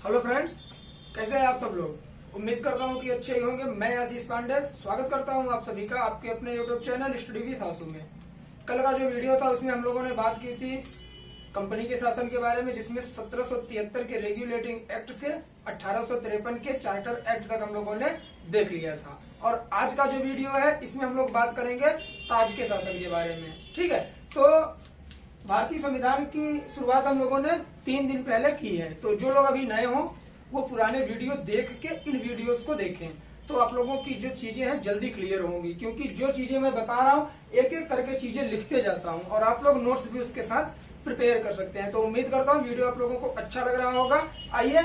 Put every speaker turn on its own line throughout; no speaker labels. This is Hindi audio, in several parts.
हेलो फ्रेंड्स, कैसे हैं आप सब लोग। उम्मीद करता हूं कि अच्छे ही होंगे। मैं आशीष पांडे स्वागत करता हूं आप सभी का आपके अपने यूट्यूब चैनल स्टडी विद आशु में। कल का जो वीडियो था उसमें हम लोगों ने बात की थी कंपनी के शासन के बारे में, जिसमें 1773 के रेगुलेटिंग एक्ट से 1853 के चार्टर एक्ट तक हम लोगों ने देख लिया था। और आज का जो वीडियो है इसमें हम लोग बात करेंगे ताज के शासन के बारे में। ठीक है, तो भारतीय संविधान की शुरुआत हम लोगों ने 3 दिन पहले की है। तो जो लोग अभी नए हों वो पुराने वीडियो देख के इन वीडियोस को देखें, तो आप लोगों की जो चीजें हैं जल्दी क्लियर होंगी। क्योंकि जो चीजें मैं बता रहा हूँ एक एक करके चीजें लिखते जाता हूँ और आप लोग नोट्स भी उसके साथ प्रिपेयर कर सकते हैं। तो उम्मीद करता हूँ वीडियो आप लोगों को अच्छा लग रहा होगा। आइए,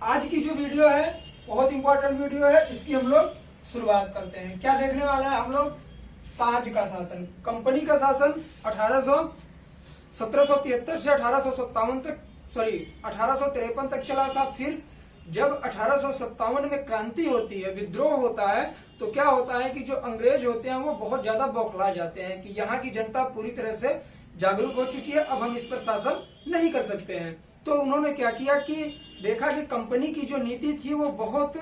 आज की जो वीडियो है बहुत इंपॉर्टेंट वीडियो है, इसकी हम लोग शुरुआत करते हैं। क्या देखने वाला है हम लोग? ताज का शासन, कंपनी का शासन 1773 से 1857 तक, सॉरी 1853 तक चला था। फिर जब 1857 में क्रांति होती है, विद्रोह होता है, तो क्या होता है कि जो अंग्रेज होते हैं वो बहुत ज्यादा बौखला जाते हैं कि यहाँ की जनता पूरी तरह से जागरूक हो चुकी है, अब हम इस पर शासन नहीं कर सकते हैं। तो उन्होंने क्या किया कि देखा कि कंपनी की जो नीति थी वो बहुत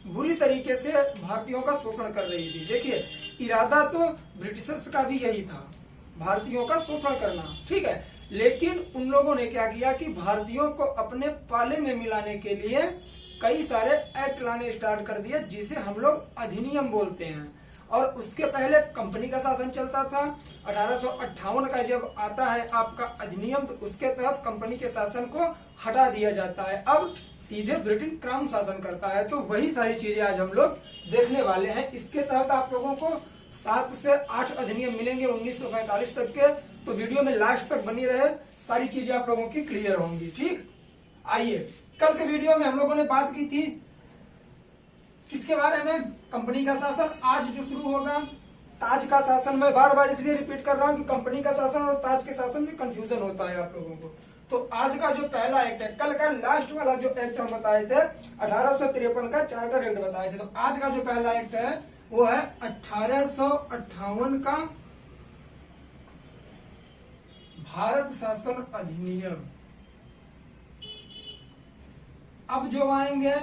बुरी तरीके से भारतीयों का शोषण कर रही थी। देखिए, इरादा तो ब्रिटिशर्स का भी यही था, भारतीयों का शोषण करना, ठीक है। लेकिन उन लोगों ने क्या किया कि भारतीयों को अपने पाले में मिलाने के लिए कई सारे एक्ट लाने स्टार्ट कर दिए, जिसे हम लोग अधिनियम बोलते हैं। और उसके पहले कंपनी का शासन चलता था। 1858 का जब आता है आपका अधिनियम, तो उसके तहत कंपनी के शासन को हटा दिया जाता है। अब सीधे ब्रिटेन क्राउन शासन करता है। तो वही सारी चीजें आज हम लोग देखने वाले हैं। इसके तहत आप लोगों को 7 से 8 अधिनियम मिलेंगे 1947 तक के। तो वीडियो में लास्ट तक बनी रहे, सारी चीजें आप लोगों की क्लियर होंगी। ठीक, आइए, कल के वीडियो में हम लोगों ने बात की थी किसके बारे में? कंपनी का शासन। आज जो शुरू होगा ताज का शासन। मैं बार बार इसलिए रिपीट कर रहा हूं कि कंपनी का शासन और ताज के शासन में कंफ्यूजन होता है आप लोगों को। तो आज का जो पहला एक्ट है, कल का लास्ट वाला जो एक्ट हम बताए थे 1853 का चार्टर एक्ट बताए थे, तो आज का जो पहला एक्ट है वो है 1858 का भारत शासन अधिनियम। अब जो आएंगे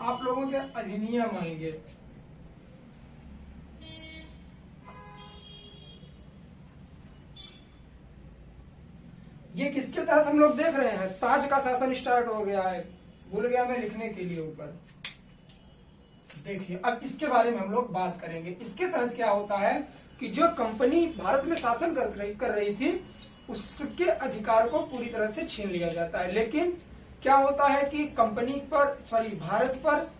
आप लोगों के अधिनियम आएंगे। ये किसके तहत हम लोग देख रहे हैं? ताज का शासन स्टार्ट हो गया है, भूल गया मैं लिखने के लिए ऊपर। देखिए, अब इसके बारे में हम लोग बात करेंगे। इसके तहत क्या होता है कि जो कंपनी भारत में शासन कर रही थी उसके अधिकार को पूरी तरह से छीन लिया जाता है। लेकिन क्या होता है कि कंपनी पर, सॉरी, भारत पर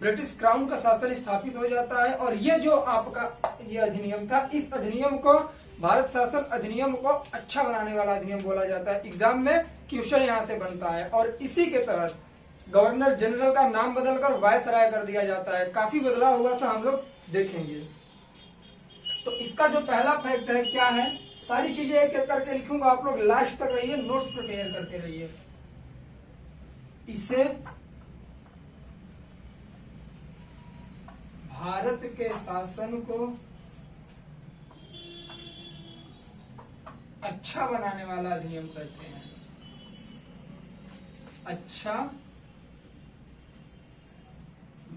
ब्रिटिश क्राउन का शासन स्थापित हो जाता है। और ये जो आपका ये अधिनियम था, इस अधिनियम को भारत शासन अधिनियम को अच्छा बनाने वाला अधिनियम बोला जाता है। एग्जाम में क्वेश्चन यहाँ से बनता है। और इसी के तहत गवर्नर जनरल का नाम बदलकर वायसराय कर दिया जाता है। काफी बदलाव हुआ था, हम लोग देखेंगे। तो इसका जो पहला फैक्ट है क्या है, सारी चीजें एक एक करके लिखूंगा, आप लोग लास्ट तक रहिए, नोट्स प्रिपेयर करते रहिए। इसे भारत के शासन को अच्छा बनाने वाला अधिनियम कहते हैं। अच्छा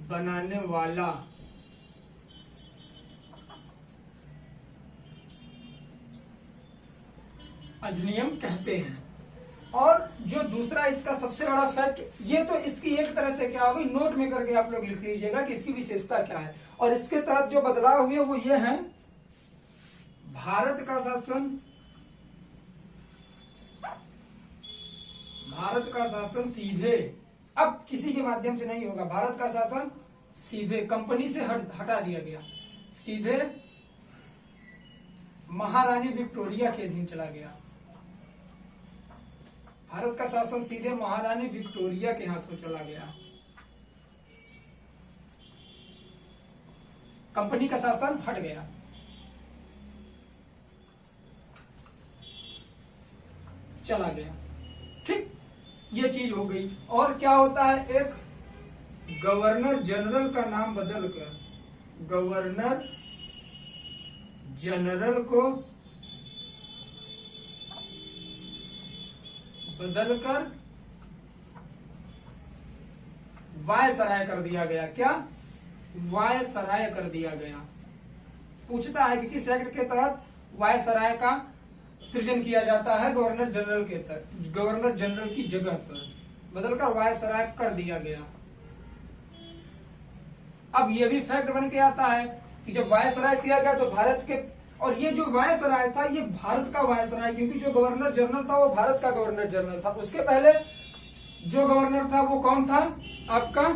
बनाने वाला अधिनियम कहते हैं। और जो दूसरा इसका सबसे बड़ा फैक्ट, ये तो इसकी एक तरह से क्या होगी, नोट में करके आप लोग लिख लीजिएगा कि इसकी विशेषता क्या है। और इसके तहत जो बदलाव हुए वो ये है, भारत का शासन सीधे, अब किसी के माध्यम से नहीं होगा, भारत का शासन सीधे कंपनी से हटा दिया गया, सीधे महारानी विक्टोरिया के अधीन चला गया। भारत का शासन सीधे महारानी विक्टोरिया के हाथों चला गया। कंपनी का शासन हट गया। चला गया। ठीक, ये चीज हो गई। और क्या होता है, एक गवर्नर जनरल का नाम बदलकर गवर्नर जनरल को बदलकर वायसराय कर दिया गया। क्या? वायसराय कर दिया गया। पूछता है कि किस एक्ट के तहत वायसराय का सृजन किया जाता है? गवर्नर जनरल के तहत। गवर्नर जनरल की जगह पर बदलकर वायसराय कर दिया गया। अब ये भी फैक्ट बन के आता है कि जब वायसराय किया गया तो भारत के, और ये जो वायसराय था ये भारत का वायसराय, क्योंकि जो गवर्नर जनरल था वो भारत का गवर्नर जनरल था। उसके पहले जो गवर्नर था वो कौन था? आपका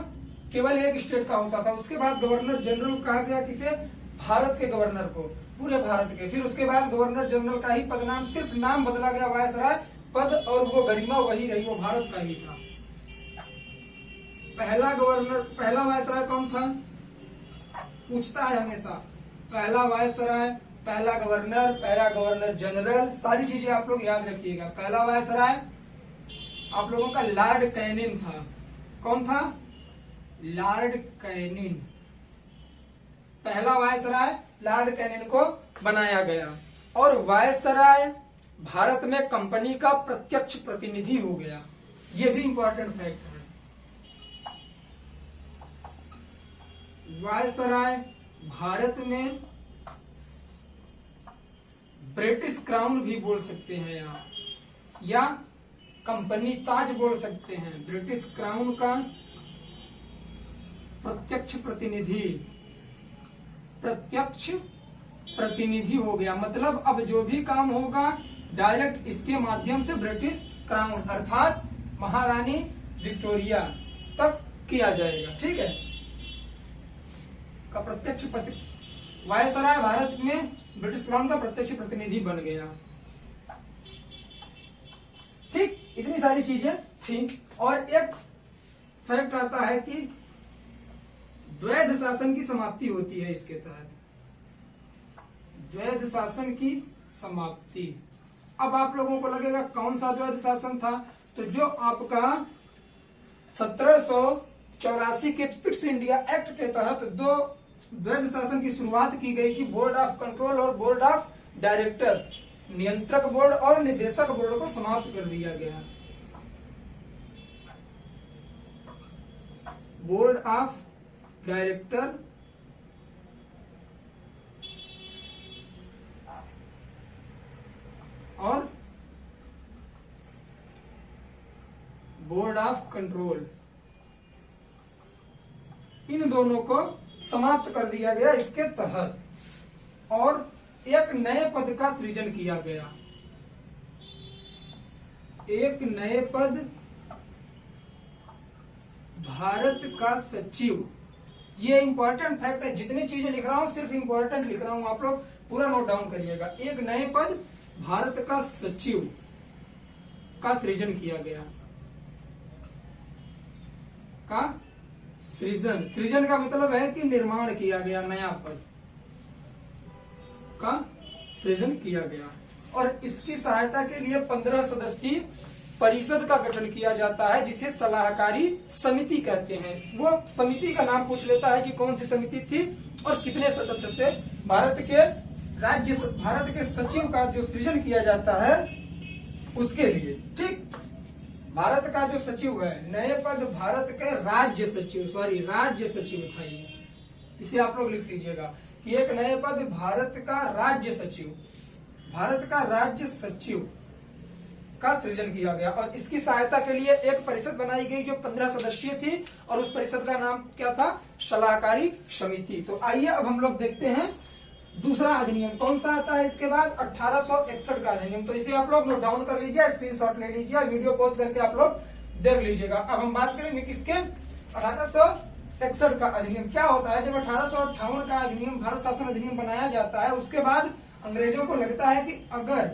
केवल एक स्टेट का होता था। उसके बाद गवर्नर जनरल कहा गया किसे? भारत के गवर्नर को, पूरे भारत के। फिर उसके बाद गवर्नर जनरल का ही पद नाम, सिर्फ नाम बदला गया वायसराय पद, और वो गरिमा वही रही, वो भारत का ही था। पहला गवर्नर, पहला वायसराय कौन था? पूछता है हमेशा। पहला वायसराय, पहला गवर्नर, पहला गवर्नर जनरल, सारी चीजें आप लोग याद रखिएगा। पहला वायसराय आप लोगों का लॉर्ड कैनिन था। कौन था? Lord Canning. पहला वायसराय लॉर्ड कैनिन को बनाया गया। और वायसराय भारत में कंपनी का प्रत्यक्ष प्रतिनिधि हो गया। यह भी इंपॉर्टेंट फैक्ट है। वायसराय भारत में ब्रिटिश क्राउन भी बोल सकते हैं यहाँ, या कंपनी ताज बोल सकते हैं। ब्रिटिश क्राउन का प्रत्यक्ष प्रतिनिधि, प्रत्यक्ष प्रतिनिधि हो गया। मतलब अब जो भी काम होगा डायरेक्ट इसके माध्यम से ब्रिटिश क्राउन अर्थात महारानी विक्टोरिया तक किया जाएगा। ठीक है, का प्रत्यक्ष वायसराय भारत में ब्रिटिश क्राउन का प्रत्यक्ष प्रतिनिधि बन गया। ठीक, इतनी सारी चीजें थी। और एक फैक्ट आता है कि द्वैध शासन की समाप्ति होती है इसके तहत। द्वैध शासन की समाप्ति। अब आप लोगों को लगेगा कौन सा द्वैध शासन था? तो जो आपका 1784 के पिट्स इंडिया एक्ट के तहत दो द्वैध शासन की शुरुआत की गई थी। बोर्ड ऑफ कंट्रोल और बोर्ड ऑफ डायरेक्टर्स, नियंत्रक बोर्ड और निदेशक बोर्ड को समाप्त कर दिया गया। बोर्ड ऑफ डायरेक्टर और बोर्ड ऑफ कंट्रोल, इन दोनों को समाप्त कर दिया गया इसके तहत, और एक नए पद का सृजन किया गया। एक नए पद, भारत का सचिव। ये इंपॉर्टेंट फैक्ट है। जितनी चीजें लिख रहा हूं सिर्फ इंपॉर्टेंट लिख रहा हूं, आप लोग पूरा नोट डाउन करिएगा। एक नए पद भारत का सचिव का सृजन किया गया। का सृजन, सृजन का मतलब है कि निर्माण किया गया, नया पद का सृजन किया गया। और इसकी सहायता के लिए 15 सदस्यीय परिषद का गठन किया जाता है, जिसे सलाहकारी समिति कहते हैं। वो समिति का नाम पूछ लेता है कि कौन सी समिति थी और कितने सदस्य थे। भारत के सचिव का जो सृजन किया जाता है उसके लिए। ठीक, भारत का जो सचिव है, नए पद भारत के राज्य सचिव था ये। इसे आप लोग लिख लीजिएगा कि एक नए पद भारत का राज्य सचिव का सृजन किया गया। और इसकी सहायता के लिए एक परिषद बनाई गई जो 15 सदस्यीय थी, और उस परिषद का नाम क्या था? सलाहकारी समिति। तो आइए अब हम लोग देखते हैं दूसरा अधिनियम कौन सा आता है इसके बाद, 1861 का अधिनियम। तो इसे आप लोग नोट डाउन कर लीजिए, स्क्रीनशॉट ले लीजिए, वीडियो पॉज करके आप लोग देख लीजिएगा। अब हम बात करेंगे किसके? 1861 का अधिनियम। क्या होता है, जब 1858 का अधिनियम, भारत शासन अधिनियम बनाया जाता है, उसके बाद अंग्रेजों को लगता है कि अगर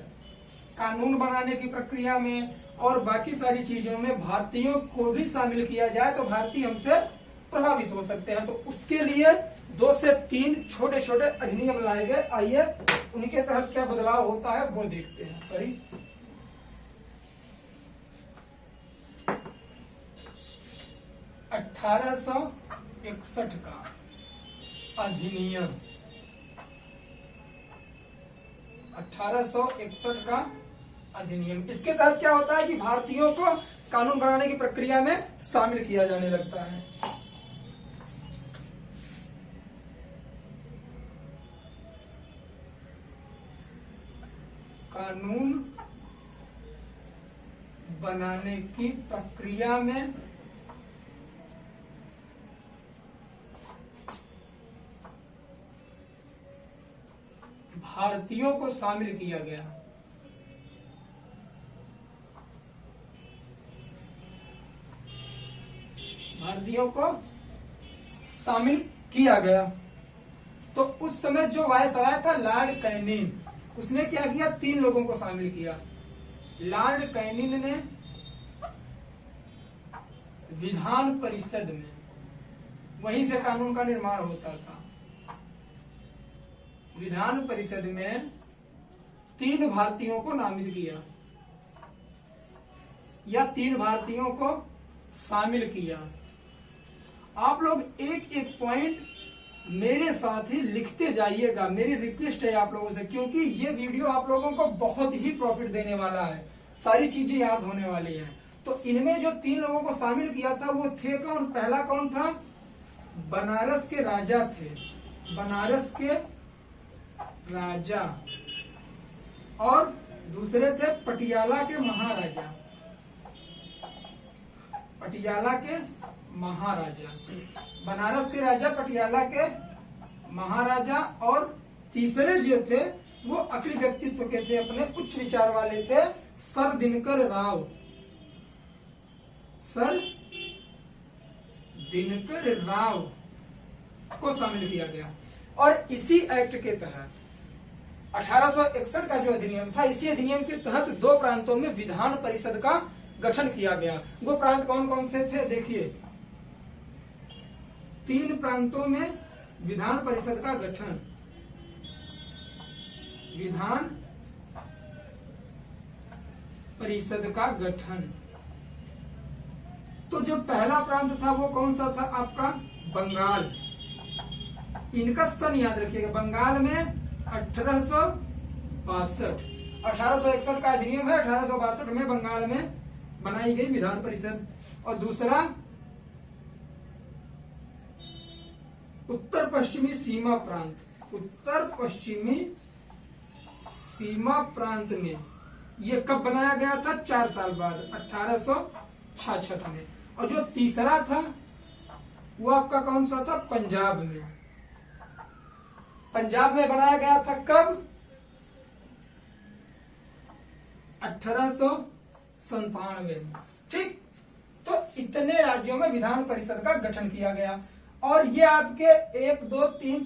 कानून बनाने की प्रक्रिया में और बाकी सारी चीजों में भारतीयों को भी शामिल किया जाए तो भारतीय हमसे प्रभावित हो सकते हैं। तो उसके लिए 2 से 3 छोटे छोटे अधिनियम लाए गए। आइए उनके तहत क्या बदलाव होता है वो देखते हैं। सॉरी, 1861 का अधिनियम, 1861 का अधिनियम। इसके तहत क्या होता है कि भारतीयों को कानून बनाने की प्रक्रिया में शामिल किया जाने लगता है। कानून बनाने की प्रक्रिया में भारतीयों को शामिल किया गया। भारतीयों को शामिल किया गया। तो उस समय जो वायसराय था लॉर्ड कैनिंग, उसने क्या किया, 3 लोगों को शामिल किया। लॉर्ड कैनिंग ने विधान परिषद में, वहीं से कानून का निर्माण होता था, विधान परिषद में 3 भारतीयों को नामित किया या 3 भारतीयों को शामिल किया। आप लोग एक एक पॉइंट मेरे साथ ही लिखते जाइएगा, मेरी रिक्वेस्ट है आप लोगों से, क्योंकि ये वीडियो आप लोगों को बहुत ही प्रॉफिट देने वाला है, सारी चीजें याद होने वाली हैं। तो इनमें जो 3 लोगों को शामिल किया था वो थे कौन? पहला कौन था? बनारस के राजा थे, बनारस के राजा, और दूसरे थे पटियाला के महाराजा, पटियाला के महाराजा, बनारस के राजा, पटियाला के महाराजा, और तीसरे जो थे वो अखिल व्यक्तित्व के थे, अपने उच्च विचार वाले थे, सर दिनकर राव, सर दिनकर राव को शामिल किया गया। और इसी एक्ट के तहत 1861 का जो अधिनियम था, इसी अधिनियम के तहत 2 प्रांतों में विधान परिषद का गठन किया गया। वो प्रांत कौन कौन से थे? देखिए, 3 प्रांतों में विधान परिषद का गठन, विधान परिषद का गठन। तो जो पहला प्रांत था वो कौन सा था? आपका बंगाल। इनका सन याद रखिएगा, बंगाल में 1862, 1861 का अधिनियम है, 1862 में बंगाल में बनाई गई विधान परिषद। और दूसरा उत्तर पश्चिमी सीमा प्रांत, उत्तर पश्चिमी सीमा प्रांत में ये कब बनाया गया था? 4 साल बाद, 1866 में। और जो तीसरा था वो आपका कौन सा था? पंजाब में। पंजाब में बनाया गया था कब? 1897 में। ठीक, तो इतने राज्यों में विधान परिषद का गठन किया गया। और ये आपके 1 2 3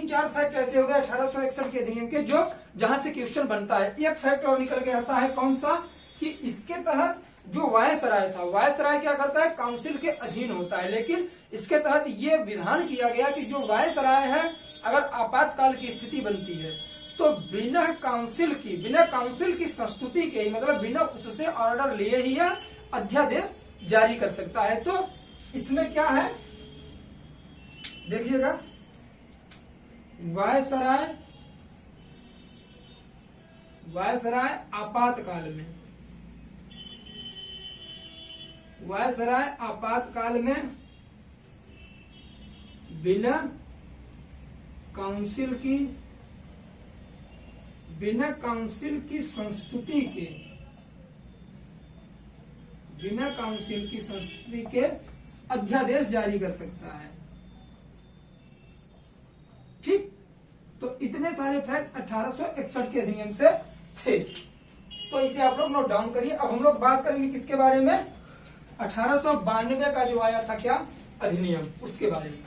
4 फैक्ट ऐसे हो गए 1861 के अधिनियम के, जो जहां से क्वेश्चन बनता है। एक फैक्ट और निकल के आता है, कौन सा? कि इसके तहत जो वायसराय था, वायसराय क्या करता है? काउंसिल के अधीन होता है। लेकिन इसके तहत ये विधान किया गया कि जो वायसराय है, अगर आपातकाल की स्थिति बनती है तो बिना काउंसिल की संस्तुति के, मतलब बिना उससे ऑर्डर लिए ही यह अध्यादेश जारी कर सकता है। तो इसमें क्या है देखिएगा, वायसराय आपातकाल में, वायसराय आपातकाल में बिना काउंसिल की संस्तुति के, बिना काउंसिल की संस्तुति के अध्यादेश जारी कर सकता है। ठीक, तो इतने सारे फैक्ट 1861 के अधिनियम से थे। तो इसे आप लोग नोट डाउन करिए। अब हम लोग बात करेंगे किसके बारे में? 1892 का जो आया था क्या अधिनियम, उसके बारे में।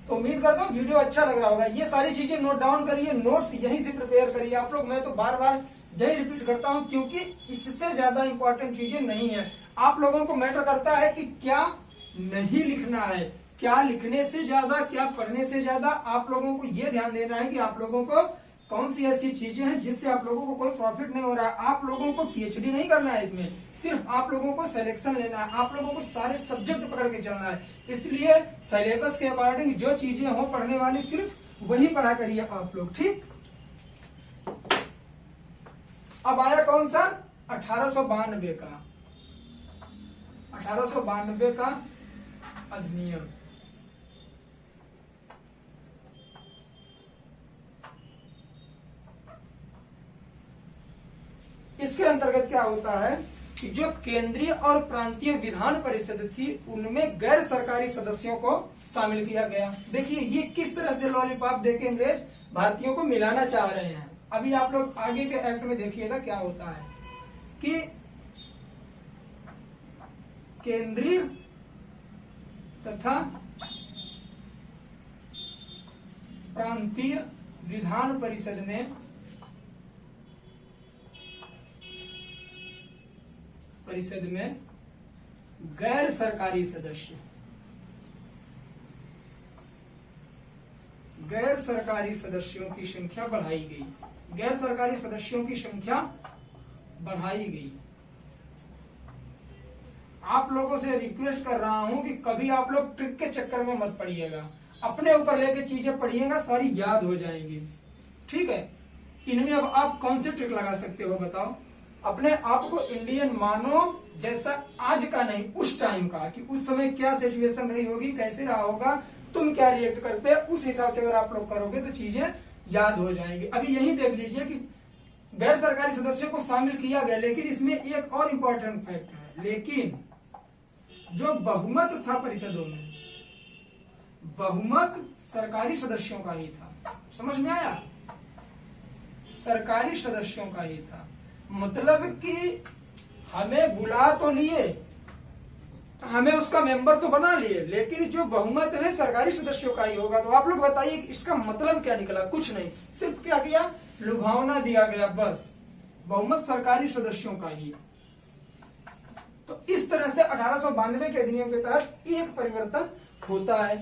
तो उम्मीद करता हूँ वीडियो अच्छा लग रहा होगा। ये सारी चीजें नोट डाउन करिए, नोट्स यहीं से प्रिपेयर करिए आप लोग। मैं तो बार बार यही रिपीट करता हूँ, क्योंकि इससे ज्यादा इंपॉर्टेंट चीजें नहीं है। आप लोगों को मैटर करता है कि क्या नहीं लिखना है, क्या लिखने से ज्यादा, क्या पढ़ने से ज्यादा। आप लोगों को ये ध्यान देना है कि आप लोगों को कौन सी ऐसी चीजें हैं जिससे आप लोगों को कोई प्रॉफिट नहीं हो रहा है। आप लोगों को पीएचडी नहीं करना है इसमें, सिर्फ आप लोगों को सिलेक्शन लेना है। आप लोगों को सारे सब्जेक्ट पकड़ के चलना है। इसलिए सिलेबस के अकॉर्डिंग जो चीजें हो पढ़ने वाली, सिर्फ वही पढ़ा करिए आप लोग। ठीक, अब आया कौन सा 1892 का 1892 का अधिनियम। इसके अंतर्गत क्या होता है कि जो केंद्रीय और प्रांतीय विधान परिषद थी उनमें गैर सरकारी सदस्यों को शामिल किया गया। देखिए ये किस तरह से लॉलीपॉप देके अंग्रेज भारतीयों को मिलाना चाह रहे हैं। अभी आप लोग आगे के एक्ट में देखिएगा क्या होता है कि केंद्रीय तथा प्रांतीय विधान परिषद में गैर सरकारी सदस्यों की संख्या बढ़ाई गई। गैर सरकारी सदस्यों की संख्या बढ़ाई गई। आप लोगों से रिक्वेस्ट कर रहा हूं कि कभी आप लोग ट्रिक के चक्कर में मत पड़िएगा, अपने ऊपर लेके चीजें पढ़िएगा, सारी याद हो जाएंगी। ठीक है, इनमें अब आप कौन से ट्रिक लगा सकते हो बताओ? अपने आप को इंडियन मानो, जैसा आज का नहीं उस टाइम का, कि उस समय क्या सिचुएशन रही होगी, कैसे रहा होगा, तुम क्या रिएक्ट करते हैं, उस हिसाब से अगर आप लोग करोगे तो चीजें याद हो जाएंगी। अभी यही देख लीजिए कि गैर सरकारी सदस्यों को शामिल किया गया, लेकिन इसमें एक और इम्पोर्टेंट फैक्ट है, लेकिन जो बहुमत था परिषदों में, बहुमत सरकारी सदस्यों का ही था। समझ में आया? सरकारी सदस्यों का ही था। मतलब कि हमें बुला तो लिए, हमें उसका मेंबर तो बना लिए, लेकिन जो बहुमत है सरकारी सदस्यों का ही होगा। तो आप लोग बताइए कि इसका मतलब क्या निकला? कुछ नहीं, सिर्फ क्या किया, लुभावना दिया गया, बस बहुमत सरकारी सदस्यों का ही। तो इस तरह से 1892 के अधिनियम के तहत एक परिवर्तन होता है।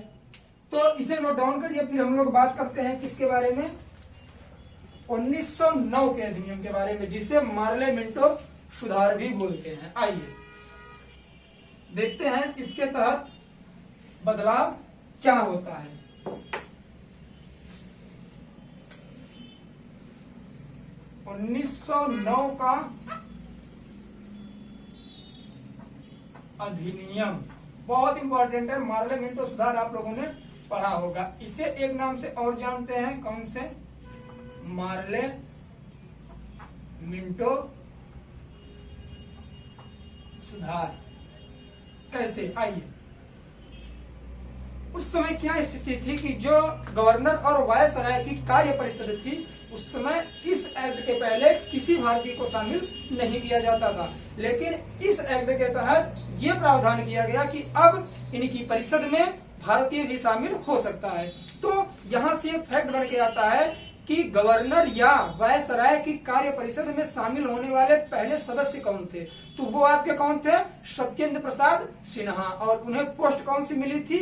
तो इसे नोट डाउन करिए। फिर हम लोग बात करते हैं किसके बारे में? 1909 के अधिनियम के बारे में, जिसे मार्ले मिंटो सुधार भी बोलते हैं। आइए देखते हैं इसके तहत बदलाव क्या होता है। 1909 का अधिनियम बहुत इंपॉर्टेंट है। मार्ले मिंटो सुधार आप लोगों ने पढ़ा होगा। इसे एक नाम से और जानते हैं, कौन से? मार्ले मिंटो सुधार। कैसे? आइए, उस समय क्या स्थिति थी कि जो गवर्नर और वायसराय की कार्य परिषद थी, उस समय इस एक्ट के पहले किसी भारतीय को शामिल नहीं किया जाता था, लेकिन इस एक्ट के तहत यह प्रावधान किया गया कि अब इनकी परिषद में भारतीय भी शामिल हो सकता है। तो यहां से फैक्ट बन के आता है कि गवर्नर या वायसराय की कार्य परिषद में शामिल होने वाले पहले सदस्य कौन थे? तो वो आपके कौन थे? सत्येंद्र प्रसाद सिन्हा। और उन्हें पोस्ट कौन सी मिली थी?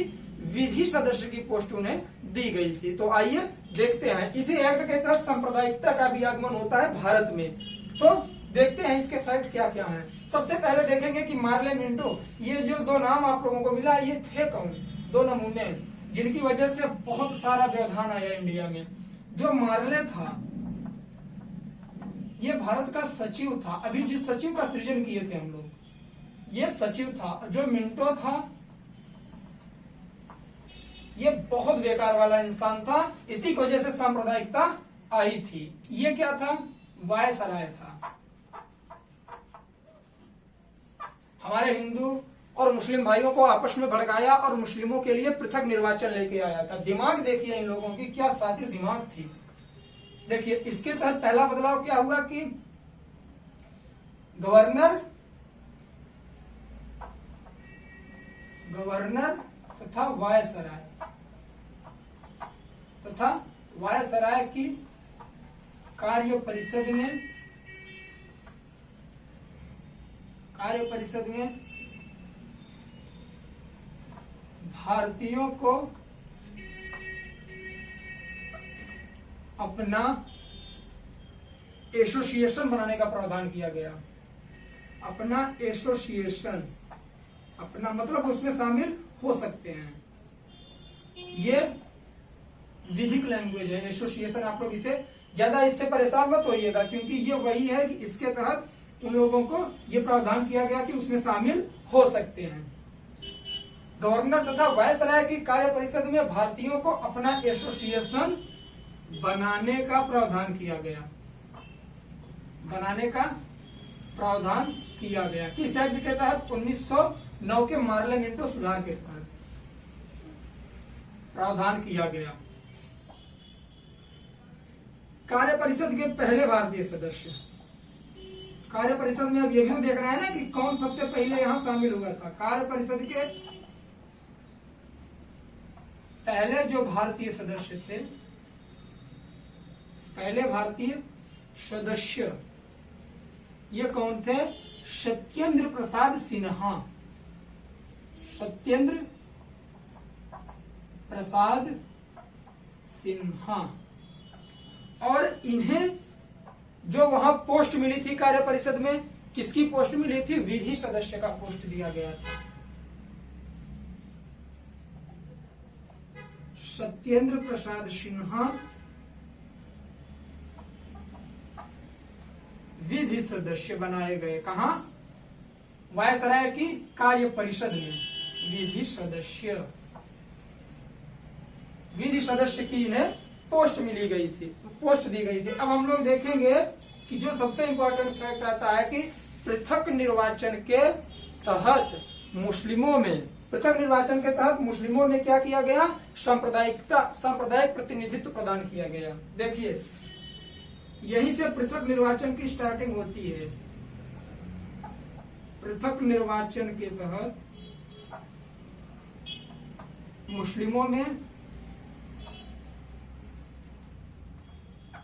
विधि सदस्य की पोस्ट उन्हें दी गई थी। तो आइए देखते हैं, इसी एक्ट के तहत सांप्रदायिकता का भी आगमन होता है भारत में। तो देखते हैं इसके फैक्ट क्या क्या हैं। सबसे पहले देखेंगे कि मार्ले मिंटो, ये जो दो नाम आप लोगों को मिला, ये थे कौन? दो नमूने जिनकी वजह से बहुत सारा व्यवधान आया इंडिया में। जो मार्ले था, ये भारत का सचिव था। अभी जिस सचिव का सृजन किए थे हम लोग, ये सचिव था। जो मिंटो था, ये बहुत बेकार वाला इंसान था। इसी की वजह से सांप्रदायिकता आई थी। ये क्या था? वायसराय था। हमारे हिंदू और मुस्लिम भाइयों को आपस में भड़काया और मुस्लिमों के लिए पृथक निर्वाचन लेके आया था। दिमाग देखिए इन लोगों की, क्या सातिर दिमाग थी। देखिए इसके तहत पहला बदलाव क्या हुआ कि गवर्नर तथा वायसराय की कार्य परिषद में भारतीयों को अपना एसोसिएशन बनाने का प्रावधान किया गया। अपना एसोसिएशन, अपना मतलब उसमें शामिल हो सकते हैं। ये विधिक लैंग्वेज है एसोसिएशन, आप लोग इसे ज्यादा इससे परेशान मत होइएगा, क्योंकि ये वही है कि इसके तहत उन लोगों को ये प्रावधान किया गया कि उसमें शामिल हो सकते हैं। गवर्नर तथा वायसराय की कार्य परिषद में भारतीयों को अपना एसोसिएशन बनाने का प्रावधान किया गया, बनाने का प्रावधान किया गया। किस एक्ट के तहत? 1909 के मार्ले मिंटो सुधार के तहत प्रावधान किया गया। कार्य परिषद के पहले भारतीय सदस्य, कार्य परिषद में अब ये भी देखना है ना कि कौन सबसे पहले यहां शामिल हुआ था। कार्य परिषद के पहले जो भारतीय सदस्य थे, पहले भारतीय सदस्य ये कौन थे? सत्येंद्र प्रसाद सिन्हा, सत्येंद्र प्रसाद सिन्हा। और इन्हें जो वहां पोस्ट मिली थी कार्य परिषद में, किसकी पोस्ट मिली थी? विधि सदस्य का पोस्ट दिया गया था। सत्येंद्र प्रसाद सिन्हा विधि सदस्य बनाए गए। कहा? वायसराय की कार्य परिषद में विधि सदस्य, विधि सदस्य की इन्हें पोस्ट मिली गई थी, पोस्ट दी गई थी। अब हम लोग देखेंगे कि जो सबसे इंपॉर्टेंट फैक्ट आता है कि पृथक निर्वाचन के तहत मुस्लिमों में, पृथक निर्वाचन के तहत मुस्लिमों में क्या किया गया? सांप्रदायिक प्रतिनिधित्व प्रदान किया गया। देखिए यहीं से पृथक निर्वाचन की स्टार्टिंग होती है। पृथक निर्वाचन के तहत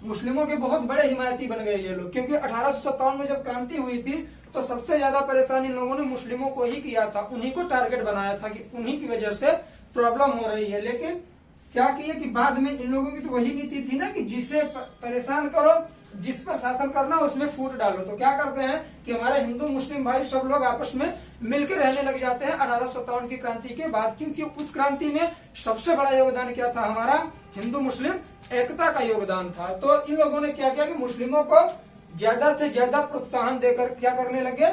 मुस्लिमों के बहुत बड़े हिमायती बन गए ये लोग, क्योंकि 1857 में जब क्रांति हुई थी तो सबसे ज्यादा परेशानी इन लोगों ने मुस्लिमों को ही किया था, उन्हीं को टारगेट बनाया था कि उन्हीं की वजह से प्रॉब्लम हो रही है। लेकिन क्या किया कि बाद में इन लोगों की तो वही नीति थी ना कि जिसे परेशान करो, जिस पर शासन करना उसमें फूट डालो। तो क्या करते हैं कि हमारे हिंदू मुस्लिम भाई सब लोग आपस में मिलकर रहने लग जाते हैं 1857 की क्रांति के बाद, क्योंकि उस क्रांति में सबसे बड़ा योगदान क्या था? हमारा हिंदू मुस्लिम एकता का योगदान था। तो इन लोगों ने क्या किया कि मुस्लिमों को ज्यादा से ज्यादा प्रोत्साहन देकर क्या करने लगे?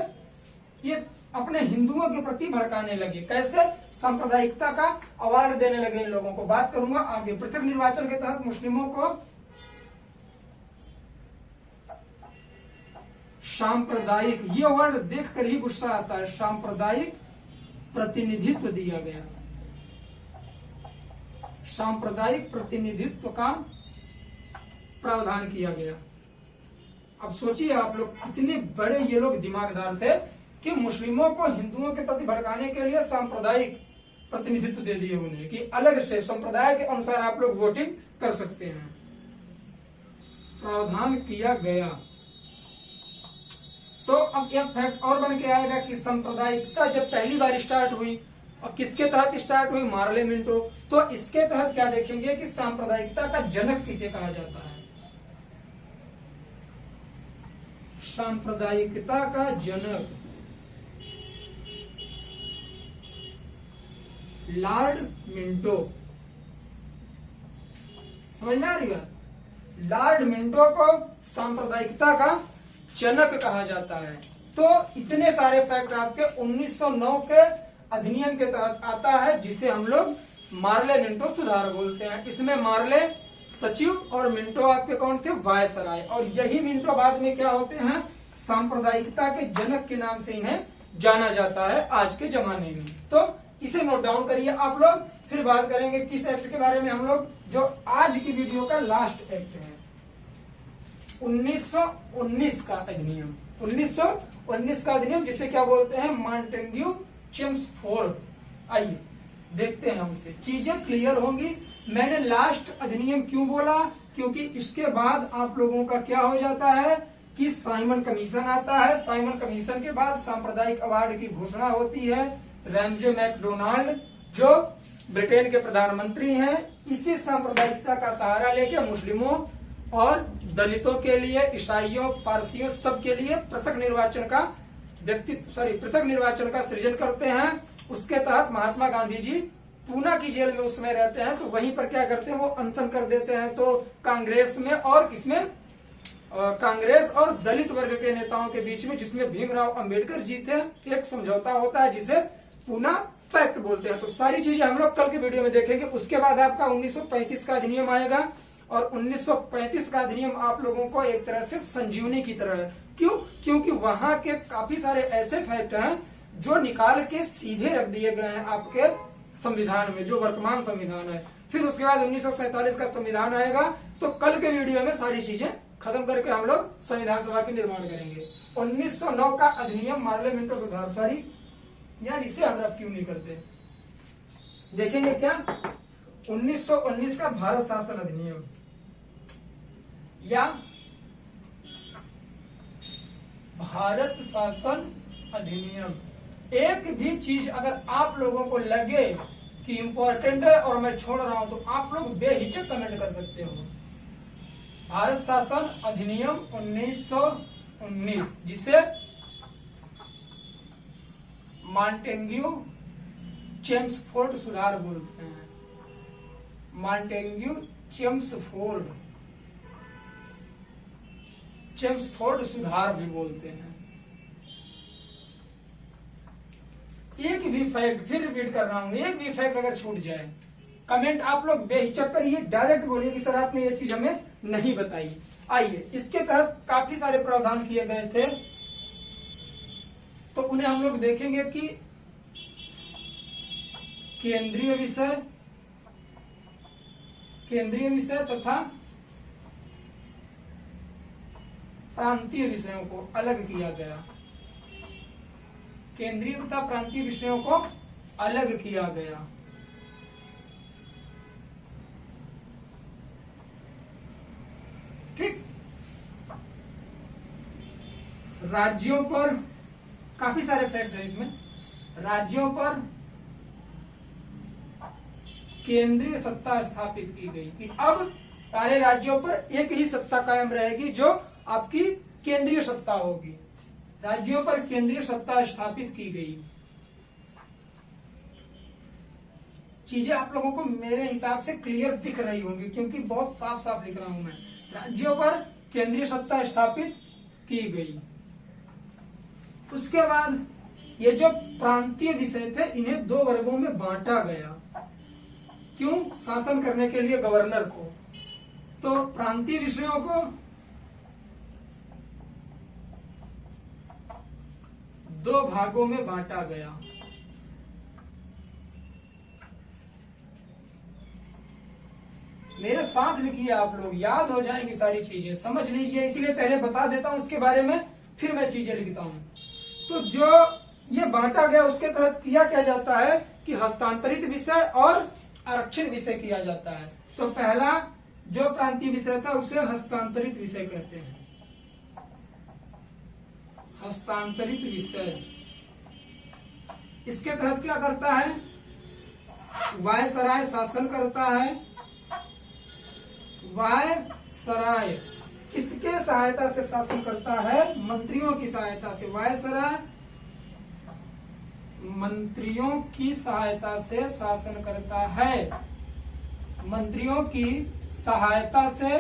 ये अपने हिंदुओं के प्रति भड़काने लगे। कैसे? सांप्रदायिकता का अवार्ड देने लगे इन लोगों को। बात करूंगा आगे। पृथक निर्वाचन के तहत मुस्लिमों को सांप्रदायिक, ये वर्ड देखकर ही गुस्सा आता है, सांप्रदायिक प्रतिनिधित्व दिया गया। सांप्रदायिक प्रतिनिधित्व का प्रावधान किया गया। अब सोचिए आप लोग कितने बड़े ये लोग दिमागदार थे कि मुस्लिमों को हिंदुओं के प्रति भड़काने के लिए सांप्रदायिक प्रतिनिधित्व दे दिए उन्हें कि अलग से संप्रदाय के अनुसार आप लोग वोटिंग कर सकते हैं। प्रावधान किया गया। तो अब एक फैक्ट और बन के आएगा कि सांप्रदायिकता जब पहली बार स्टार्ट हुई और किसके तहत स्टार्ट हुई? Morley Minto. तो इसके तहत क्या देखेंगे कि सांप्रदायिकता का जनक किसे कहा जाता है? सांप्रदायिकता का जनक लॉर्ड मिंटो। समझ में आ रही बात? लॉर्ड मिंटो को सांप्रदायिकता का जनक कहा जाता है। तो इतने सारे फैक्ट आपके 1909 के अधिनियम के तहत आता है, जिसे हम लोग मार्ले मिंटो सुधार बोलते हैं। इसमें मार्ले सचिव और मिंटो आपके कौन थे? वायसराय। और यही मिंटो बाद में क्या होते हैं? सांप्रदायिकता के जनक के नाम से इन्हें जाना जाता है आज के जमाने में। तो इसे नोट डाउन करिए आप लोग। फिर बात करेंगे किस एक्ट के बारे में हम लोग, जो आज की वीडियो का लास्ट एक्ट है, 1919 का अधिनियम। 1919 का अधिनियम जिसे क्या बोलते हैं? Montagu Chelmsford. आइए देखते हैं उसे, चीजें क्लियर होंगी। मैंने लास्ट अधिनियम क्यों बोला? क्योंकि इसके बाद आप लोगों का क्या हो जाता है कि साइमन कमीशन आता है। साइमन कमीशन के बाद सांप्रदायिक अवार्ड की घोषणा होती है। रैमजे मैकडोनाल्ड जो ब्रिटेन के प्रधानमंत्री हैं, इसी सांप्रदायिकता का सहारा लेके मुस्लिमों और दलितों के लिए, ईसाइयों, पारसियों, सबके लिए पृथक निर्वाचन का सृजन करते हैं। उसके तहत महात्मा गांधी जी पूना की जेल में उसमें रहते हैं, तो वहीं पर क्या करते हैं, वो अनशन कर देते हैं। तो कांग्रेस में और किसमें, कांग्रेस और दलित वर्ग के नेताओं के बीच में, जिसमें भीमराव अंबेडकर जी थे, एक समझौता होता है जिसे पूना पैक्ट बोलते हैं। तो सारी चीजें हम लोग कल के वीडियो में देखेंगे। उसके बाद आपका 1935 का अधिनियम आएगा, और 1935 का अधिनियम आप लोगों को एक तरह से संजीवनी की तरह है। क्यों? क्योंकि वहां के काफी सारे ऐसे फैक्ट हैं जो निकाल के सीधे रख दिए गए हैं आपके संविधान में, जो वर्तमान संविधान है। फिर उसके बाद 1947 का संविधान आएगा। तो कल के वीडियो में सारी चीजें खत्म करके हम लोग संविधान सभा के निर्माण करेंगे। 1909 का अधिनियम पार्लियामेंट सुधार, सॉरी यार इसे हम रफ क्यों नहीं करते, देखेंगे क्या, 1919 का भारत शासन अधिनियम या भारत शासन अधिनियम। एक भी चीज अगर आप लोगों को लगे कि इंपॉर्टेंट है और मैं छोड़ रहा हूं, तो आप लोग बेहिचक कमेंट कर सकते हो। भारत शासन अधिनियम 1919, जिसे मॉन्टेग्यू चेम्सफोर्ड सुधार बोलते हैं, मॉन्टेग्यू चेम्सफोर्ड सुधार भी बोलते हैं। एक भी फैक्ट, फिर रिपीट कर रहा हूं, एक भी फैक्ट अगर छूट जाए, कमेंट आप लोग बेहिचक करिए, डायरेक्ट बोलिए कि सर आपने ये चीज हमें नहीं बताई। आइए, इसके तहत काफी सारे प्रावधान किए गए थे, तो उन्हें हम लोग देखेंगे कि केंद्रीय विषय तथा प्रांतीय विषयों को अलग किया गया, केंद्रीय तथा प्रांतीय विषयों को अलग किया गया। ठीक, राज्यों पर काफी सारे फैक्ट है इसमें, राज्यों पर केंद्रीय सत्ता स्थापित की गई कि अब सारे राज्यों पर एक ही सत्ता कायम रहेगी, जो आपकी केंद्रीय सत्ता होगी। राज्यों पर केंद्रीय सत्ता स्थापित की गई। चीजें आप लोगों को मेरे हिसाब से क्लियर दिख रही होंगी, क्योंकि बहुत साफ साफ लिख रहा हूं मैं। राज्यों पर केंद्रीय सत्ता स्थापित की गई। उसके बाद ये जो प्रांतीय विषय थे, इन्हें दो वर्गों में बांटा गया। क्यों? शासन करने के लिए गवर्नर को। तो प्रांतीय विषयों को दो भागों में बांटा गया। मेरे साथ लिखिए, आप लोग याद हो जाएंगी सारी चीजें, समझ लीजिए। इसीलिए पहले बता देता हूं, उसके बारे में फिर मैं चीजें लिखता हूं। तो जो ये बांटा गया, उसके तहत किया क्या जाता है कि हस्तांतरित विषय और आरक्षित विषय किया जाता है। तो पहला जो प्रांतीय विषय था उसे हस्तांतरित विषय कहते हैं, हस्तांतरित विषय। इसके तहत क्या करता है, वायसराय शासन करता है। वायसराय किसके सहायता से शासन करता है? मंत्रियों की सहायता से। वायसराय मंत्रियों की सहायता से शासन करता है, मंत्रियों की सहायता से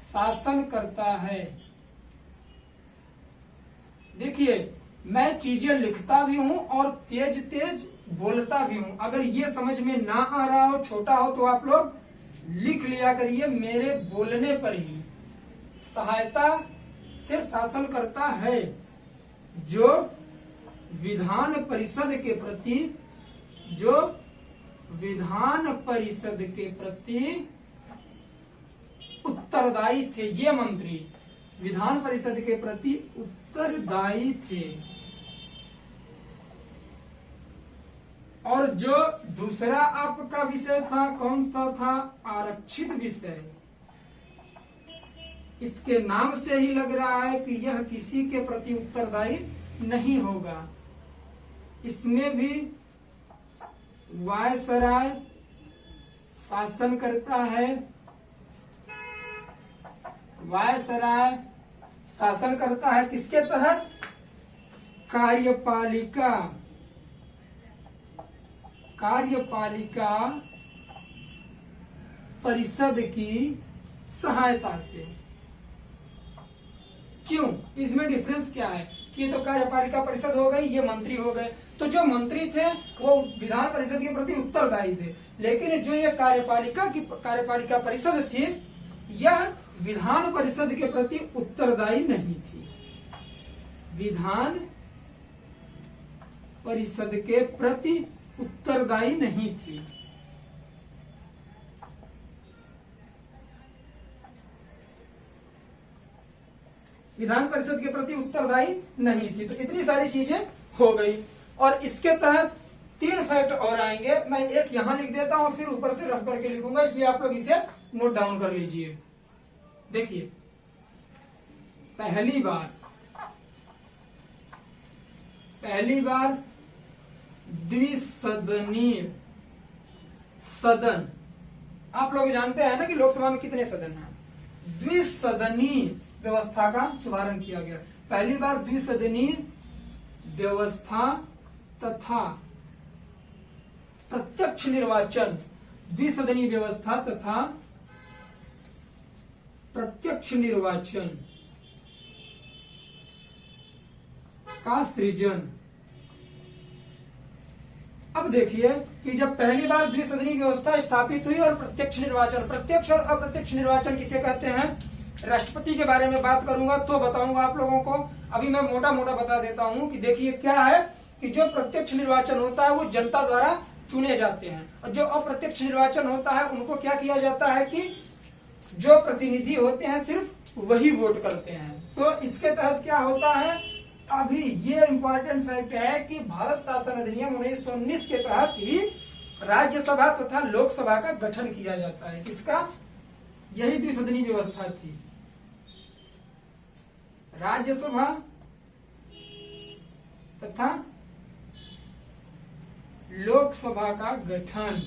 शासन करता है। देखिए, मैं चीजें लिखता भी हूं और तेज तेज बोलता भी हूं। अगर ये समझ में ना आ रहा हो, छोटा हो, तो आप लोग लिख लिया करिए मेरे बोलने पर ही। सहायता से शासन करता है, जो विधान परिषद के प्रति, जो विधान परिषद के प्रति उत्तरदायी थे। ये मंत्री विधान परिषद के प्रति उत्तरदायी थे। और जो दूसरा आपका विषय था, कौन सा था? आरक्षित विषय। इसके नाम से ही लग रहा है कि यह किसी के प्रति उत्तरदायी नहीं होगा। इसमें भी वायसराय शासन करता है, वायसराय शासन करता है। किसके तहत? कार्यपालिका, कार्यपालिका परिषद की सहायता से। क्यों, इसमें डिफरेंस क्या है कि ये तो कार्यपालिका परिषद हो गई, ये मंत्री हो गए, तो जो मंत्री थे वो विधान परिषद के प्रति उत्तरदायी थे, लेकिन जो ये कार्यपालिका परिषद थी यह विधान परिषद के प्रति उत्तरदायी नहीं थी। विधान परिषद के प्रति उत्तरदायी नहीं थी। विधान परिषद के प्रति उत्तरदायी नहीं थी। तो इतनी सारी चीजें हो गई और इसके तहत 3 फैक्ट और आएंगे। मैं एक यहां लिख देता हूं, फिर ऊपर से रफ करके लिखूंगा, इसलिए आप लोग इसे नोट डाउन कर लीजिए। देखिए, पहली बार द्विसदनीय सदन। आप लोग जानते हैं ना कि लोकसभा में कितने सदन हैं। द्विसदनीय व्यवस्था का शुभारंभ किया गया। पहली बार द्विसदनीय व्यवस्था तथा प्रत्यक्ष निर्वाचन, द्विसदनीय व्यवस्था तथा प्रत्यक्ष निर्वाचन का सृजन। अब देखिए कि जब पहली बार द्विसदनीय व्यवस्था स्थापित हुई और प्रत्यक्ष निर्वाचन, प्रत्यक्ष और अप्रत्यक्ष निर्वाचन किसे कहते हैं, राष्ट्रपति के बारे में बात करूंगा तो बताऊंगा आप लोगों को। अभी मैं मोटा मोटा बता देता हूं कि देखिए क्या है कि जो प्रत्यक्ष निर्वाचन होता है वो जनता द्वारा चुने जाते हैं, और जो अप्रत्यक्ष निर्वाचन होता है उनको क्या किया जाता है कि जो प्रतिनिधि होते हैं सिर्फ वही वोट करते हैं। तो इसके तहत क्या होता है, अभी ये इंपॉर्टेंट फैक्ट है कि भारत शासन अधिनियम 1919 के तहत ही राज्यसभा तथा लोकसभा का गठन किया जाता है। किसका, यही द्विसदनीय व्यवस्था थी। राज्यसभा तथा लोकसभा का गठन।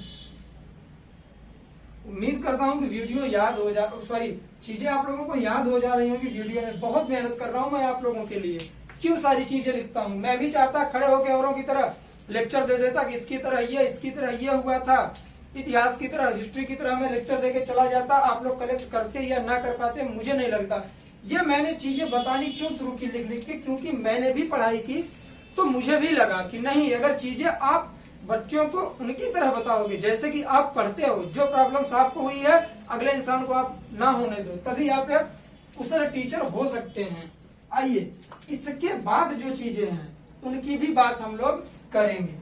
उम्मीद करता हूं कि वीडियो याद हो जा, सॉरी चीजें आप लोगों को याद हो जा रही होंगी। वीडियो में बहुत मेहनत कर रहा हूं मैं आप लोगों के लिए, क्यों सारी चीजें लिखता हूं। मैं भी चाहता खड़े होकर औरों की तरह लेक्चर दे देता कि इसकी तरह ये, इसकी तरह ये हुआ था, इतिहास की तरह, हिस्ट्री की तरह मैं लेक्चर देके चला जाता। आप लोग कलेक्ट करते या ना कर पाते मुझे नहीं लगता। ये मैंने चीजें बतानी क्यों शुरू की लिख लिख के, क्योंकि मैंने भी पढ़ाई की तो मुझे भी लगा कि नहीं, अगर चीजें आप बच्चों को उनकी तरह बताओगे जैसे कि आप पढ़ते हो, जो प्रॉब्लम्स आपको हुई है अगले इंसान को आप ना होने दो, तभी आप एक कुशल टीचर हो सकते हैं। आइए इसके बाद जो चीजें हैं उनकी भी बात हम लोग करेंगे।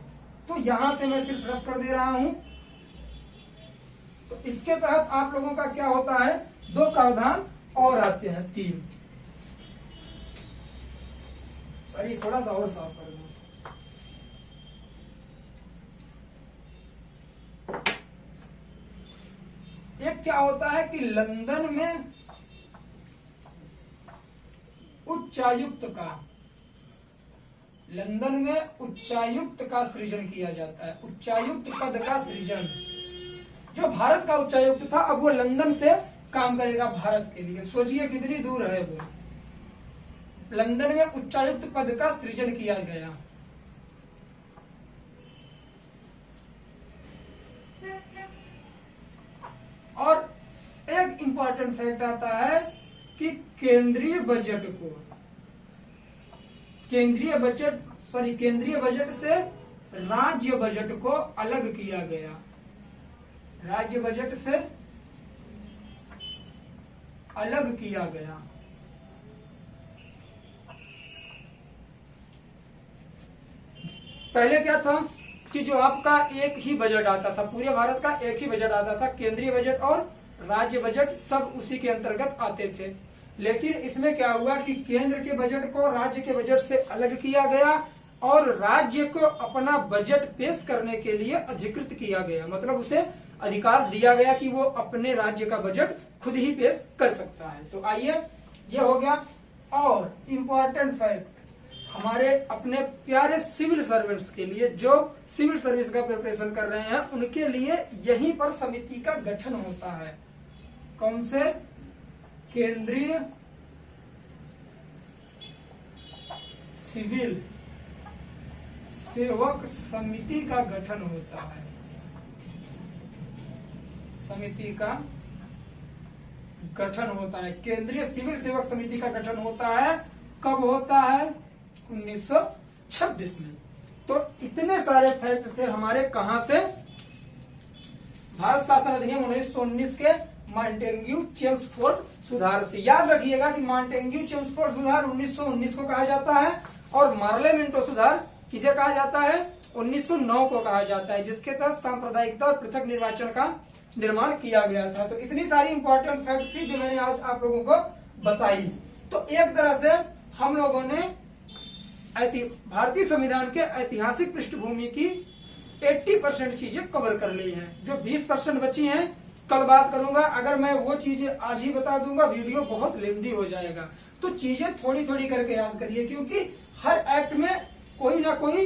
तो यहां से मैं सिर्फ रफ कर दे रहा हूं। तो इसके तहत आप लोगों का क्या होता है, 2 प्रावधान और आते हैं, 3। सॉरी थोड़ा सा और साफ कर दूं। एक क्या होता है कि लंदन में उच्चायुक्त का सृजन किया जाता है। उच्चायुक्त पद का सृजन। जो भारत का उच्चायुक्त था अब वो लंदन से काम करेगा भारत के लिए। सोचिए कितनी दूर है वो। लंदन में उच्चायुक्त पद का सृजन किया गया। और एक इंपॉर्टेंट फैक्ट आता है कि केंद्रीय बजट से राज्य बजट को अलग किया गया। राज्य बजट से अलग किया गया। पहले क्या था कि जो आपका एक ही बजट आता था, पूरे भारत का एक ही बजट आता था, केंद्रीय बजट और राज्य बजट सब उसी के अंतर्गत आते थे। लेकिन इसमें क्या हुआ कि केंद्र के बजट को राज्य के बजट से अलग किया गया और राज्य को अपना बजट पेश करने के लिए अधिकृत किया गया। मतलब उसे अधिकार दिया गया कि वो अपने राज्य का बजट खुद ही पेश कर सकता है। तो आइए, ये हो गया। और इम्पोर्टेंट फैक्ट हमारे अपने प्यारे सिविल सर्वेंट्स के लिए, जो सिविल सर्विस का प्रिपरेशन कर रहे हैं, उनके लिए यहीं पर समिति का गठन होता है। कौन से? केंद्रीय सेवक समिति का गठन होता है। समिति का गठन होता है, केंद्रीय सिविल सेवक समिति का गठन होता है। कब होता है? 1926 में। तो इतने सारे फैक्ट थे हमारे कहां से? भारत शासन अधिनियम 1919 के मॉन्टेग्यू चेम्सफोर्ड सुधार से। याद रखिएगा कि मॉन्टेग्यू चेम्सफोर्ड सुधार 1919 को कहा जाता है और मार्ले मिंटो सुधार किसे कहा जाता है? 1909 को कहा जाता है, जिसके तहत सांप्रदायिकता और पृथक निर्वाचन का निर्माण किया गया था। तो इतनी सारी इंपॉर्टेंट फैक्ट थी जो मैंने आज आप लोगों को बताई। तो एक तरह से हम लोगों ने भारतीय संविधान के ऐतिहासिक पृष्ठभूमि की 80% चीजें कवर कर ली हैं। जो 20% बची हैं कल बात करूंगा। अगर मैं वो चीजें आज ही बता दूंगा वीडियो बहुत लेंदी हो जाएगा। तो चीजें थोड़ी थोड़ी करके याद करिए, क्योंकि हर एक्ट में कोई ना कोई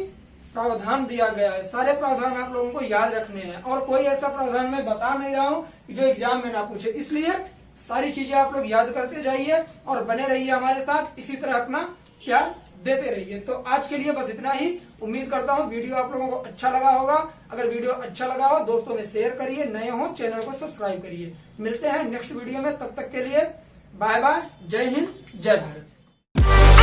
प्रावधान दिया गया है। सारे प्रावधान आप लोगों को याद रखने हैं और कोई ऐसा प्रावधान मैं बता नहीं रहा हूं कि जो एग्जाम में ना पूछे। इसलिए सारी चीजें आप लोग याद करते जाइए और बने रहिए हमारे साथ। इसी तरह अपना प्यार देते रहिए। तो आज के लिए बस इतना ही। उम्मीद करता हूं वीडियो आप लोगों को अच्छा लगा होगा। अगर वीडियो अच्छा लगा हो दोस्तों में शेयर करिए, नए हो चैनल को सब्सक्राइब करिए। मिलते हैं नेक्स्ट वीडियो में, तब तक के लिए बाय बाय। जय हिंद, जय भारत।